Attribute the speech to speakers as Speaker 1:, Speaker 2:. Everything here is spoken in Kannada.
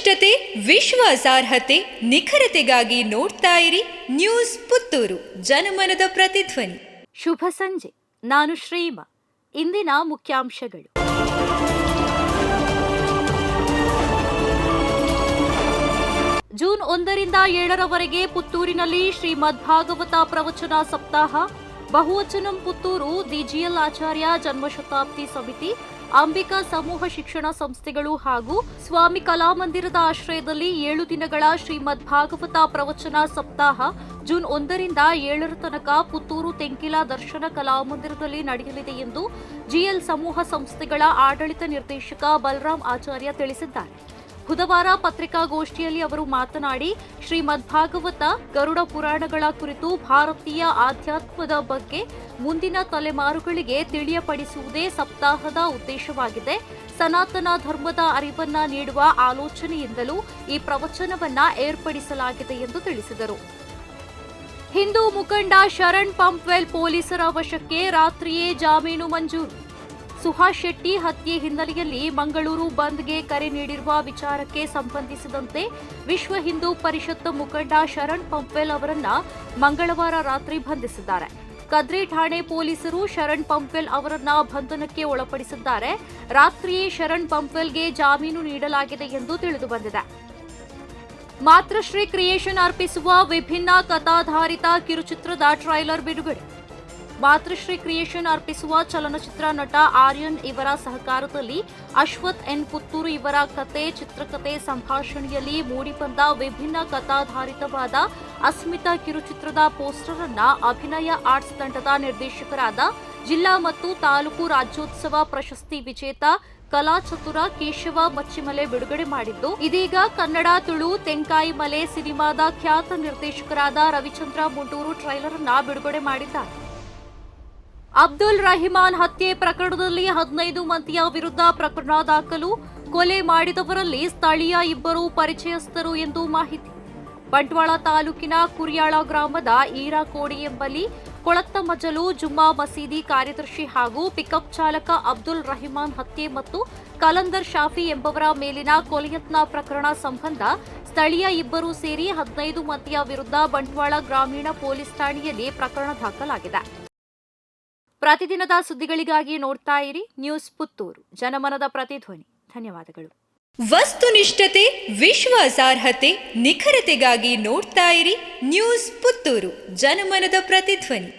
Speaker 1: ವಸ್ತುನಿಷ್ಠತೆ, ವಿಶ್ವಾಸಾರ್ಹತೆ, ನಿಖರತೆಗಾಗಿ ನೋಡ್ತಾ ಇರಿ ನ್ಯೂಸ್ ಪುತ್ತೂರು, ಜನಮನದ ಪ್ರತಿಧ್ವನಿ.
Speaker 2: ಶುಭ ಸಂಜೆ. ನಾನು ಶ್ರೀಮಾ. ಇಂದಿನ ಮುಖ್ಯಾಂಶಗಳು. ಜೂನ್ 1ರಿಂದ 7ರವರೆಗೆ ಪುತ್ತೂರಿನಲ್ಲಿ ಶ್ರೀಮದ್ ಭಾಗವತ ಪ್ರವಚನ ಸಪ್ತಾಹ. ಬಹುವಚನಂ ಪುತ್ತೂರು, ಡಿಜಿಎಲ್ ಆಚಾರ್ಯ ಜನ್ಮಶತಾಬ್ದಿ ಸಮಿತಿ, ಅಂಬಿಕಾ ಸಮೂಹ ಶಿಕ್ಷಣ ಸಂಸ್ಥೆಗಳು ಹಾಗೂ ಸ್ವಾಮಿ ಕಲಾಮಂದಿರದ ಆಶ್ರಯದಲ್ಲಿ 7 ದಿನಗಳ ಶ್ರೀಮದ್ ಭಾಗವತ ಪ್ರವಚನ ಸಪ್ತಾಹ ಜೂನ್ 1ರಿಂದ 7ರ ತನಕ ಪುತ್ತೂರು ತೆಂಕಿಲ ದರ್ಶನ ಕಲಾಮಂದಿರದಲ್ಲಿ ನಡೆಯಲಿದೆ ಎಂದು ಜಿಎಲ್ ಸಮೂಹ ಸಂಸ್ಥೆಗಳ ಆಡಳಿತ ನಿರ್ದೇಶಕ ಬಲರಾಮ್ ಆಚಾರ್ಯ ತಿಳಿಸಿದ್ದಾರೆ. ಬುಧವಾರ ಪತ್ರಿಕಾಗೋಷ್ಠಿಯಲ್ಲಿ ಅವರು ಮಾತನಾಡಿ, ಶ್ರೀಮದ್ ಭಾಗವತ, ಗರುಡ ಪುರಾಣಗಳ ಕುರಿತು ಭಾರತೀಯ ಆಧ್ಯಾತ್ಮದ ಬಗ್ಗೆ ಮುಂದಿನ ತಲೆಮಾರುಗಳಿಗೆ ತಿಳಿಯಪಡಿಸುವುದೇ ಸಪ್ತಾಹದ ಉದ್ದೇಶವಾಗಿದೆ. ಸನಾತನ ಧರ್ಮದ ಅರಿವನ್ನ ನೀಡುವ ಆಲೋಚನೆಯಿಂದಲೂ ಈ ಪ್ರವಚನವನ್ನ ಏರ್ಪಡಿಸಲಾಗಿದೆ ಎಂದು ತಿಳಿಸಿದರು. ಹಿಂದೂ ಮುಖಂಡ ಶರಣ್ ಪಂಪ್ವೆಲ್ ಪೊಲೀಸರ ವಶಕ್ಕೆ ರಾತ್ರಿಯೇ ಜಾಮೀನು ಮಂಜೂರು. ಸುಹಾಸ್ ಶೆಟ್ಟಿ ಹತ್ಯೆ ಹಿನ್ನೆಲೆಯಲ್ಲಿ ಮಂಗಳೂರು ಬಂದ್ಗೆ ಕರೆ ನೀಡಿರುವ ವಿಚಾರಕ್ಕೆ ಸಂಬಂಧಿಸಿದಂತೆ ವಿಶ್ವ ಹಿಂದೂ ಪರಿಷತ್ ಮುಖಂಡ ಶರಣ್ ಪಂಪ್ವೆಲ್ ಅವರನ್ನ ಮಂಗಳವಾರ ರಾತ್ರಿ ಬಂಧಿಸಿದ್ದಾರೆ. ಕದ್ರಿ ಠಾಣೆ ಪೊಲೀಸರು ಶರಣ್ ಪಂಪ್ವೆಲ್ ಅವರನ್ನ ಬಂಧನಕ್ಕೆ ಒಳಪಡಿಸಿದ್ದಾರೆ. ರಾತ್ರಿಯೇ ಶರಣ್ ಪಂಪ್ವೆಲ್ಗೆ ಜಾಮೀನು ನೀಡಲಾಗಿದೆ ಎಂದು ತಿಳಿದುಬಂದಿದೆ. ಮಾತೃಶ್ರೀ ಕ್ರಿಯೇಷನ್ ಅರ್ಪಿಸುವ ವಿಭಿನ್ನ ಕಥಾಧಾರಿತ ಕಿರುಚಿತ್ರದ ಟ್ರೈಲರ್ ಬಿಡುಗಡೆ. ಮಾತೃಶ್ರೀ ಕ್ರಿಯೇಷನ್ ಅರ್ಪಿಸುವ ಚಲನಚಿತ್ರ ನಟ ಆರ್ಯನ್ ಇವರ ಸಹಕಾರದಲ್ಲಿ ಅಶ್ವಥ್ ಎನ್ ಪುತ್ತೂರು ಇವರ ಕತೆ, ಚಿತ್ರಕಥೆ, ಸಂಭಾಷಣೆಯಲ್ಲಿ ಮೂಡಿಬಂದ ವಿಭಿನ್ನ ಕಥಾಧಾರಿತವಾದ ಅಸ್ಮಿತಾ ಕಿರುಚಿತ್ರದ ಪೋಸ್ಟರ್ ಅನ್ನ ಅಭಿನಯ ಆರ್ಟ್ಸ್ ತಂಡದ ನಿರ್ದೇಶಕರಾದ ಜಿಲ್ಲಾ ಮತ್ತು ತಾಲೂಕು ರಾಜ್ಯೋತ್ಸವ ಪ್ರಶಸ್ತಿ ವಿಜೇತ ಕಲಾಚತುರ ಕೇಶವ ಮಚ್ಚಿಮಲೆ ಬಿಡುಗಡೆ ಮಾಡಿದ್ದು, ಇದೀಗ ಕನ್ನಡ, ತುಳು, ತೆಂಕಾಯಿ ಮಲೆ ಸಿನಿಮಾದ ಖ್ಯಾತ ನಿರ್ದೇಶಕರಾದ ರವಿಚಂದ್ರ ಮುಂಡೂರು ಟ್ರೈಲರ್ ಅನ್ನ ಬಿಡುಗಡೆ ಮಾಡಿದ್ದಾರೆ. ಅಬ್ದುಲ್ ರಹಿಮಾನ್ ಹತ್ಯೆ ಪ್ರಕರಣದಲ್ಲಿ 15 ಮಂದಿಯ ವಿರುದ್ಧ ಪ್ರಕರಣ ದಾಖಲು. ಕೊಲೆ ಮಾಡಿದವರಲ್ಲಿ ಸ್ಥಳೀಯ 2 ಪರಿಚಯಸ್ಥರು ಎಂದು ಮಾಹಿತಿ. ಬಂಟ್ವಾಳ ತಾಲೂಕಿನ ಕುರಿಯಾಳ ಗ್ರಾಮದ ಈರಾಕೋಡಿ ಎಂಬಲ್ಲಿ ಕೊಳತ್ತ ಮಜಲು ಜುಮ್ಮಾ ಮಸೀದಿ ಕಾರ್ಯದರ್ಶಿ ಹಾಗೂ ಪಿಕಪ್ ಚಾಲಕ ಅಬ್ದುಲ್ ರಹಿಮಾನ್ ಹತ್ಯೆ ಮತ್ತು ಕಲಂದರ್ ಶಾಫಿ ಎಂಬವರ ಮೇಲಿನ ಕೊಲೆಯತ್ನ ಪ್ರಕರಣ ಸಂಬಂಧ ಸ್ಥಳೀಯ 2 ಸೇರಿ 15 ಮಂದಿಯ ವಿರುದ್ಧ ಬಂಟ್ವಾಳ ಗ್ರಾಮೀಣ ಪೊಲೀಸ್ ಠಾಣೆಯಲ್ಲಿ ಪ್ರಕರಣ ದಾಖಲಾಗಿದೆ. ಪ್ರತಿದಿನದ ಸುದ್ದಿಗಳಿಗಾಗಿ ನೋಡ್ತಾ ಇರಿ ನ್ಯೂಸ್ ಪುತ್ತೂರು, ಜನಮನದ ಪ್ರತಿಧ್ವನಿ. ಧನ್ಯವಾದಗಳು.
Speaker 1: ವಸ್ತುನಿಷ್ಠತೆ, ವಿಶ್ವಾಸಾರ್ಹತೆ, ನಿಖರತೆಗಾಗಿ ನೋಡ್ತಾ ಇರಿ ನ್ಯೂಸ್ ಪುತ್ತೂರು, ಜನಮನದ ಪ್ರತಿಧ್ವನಿ.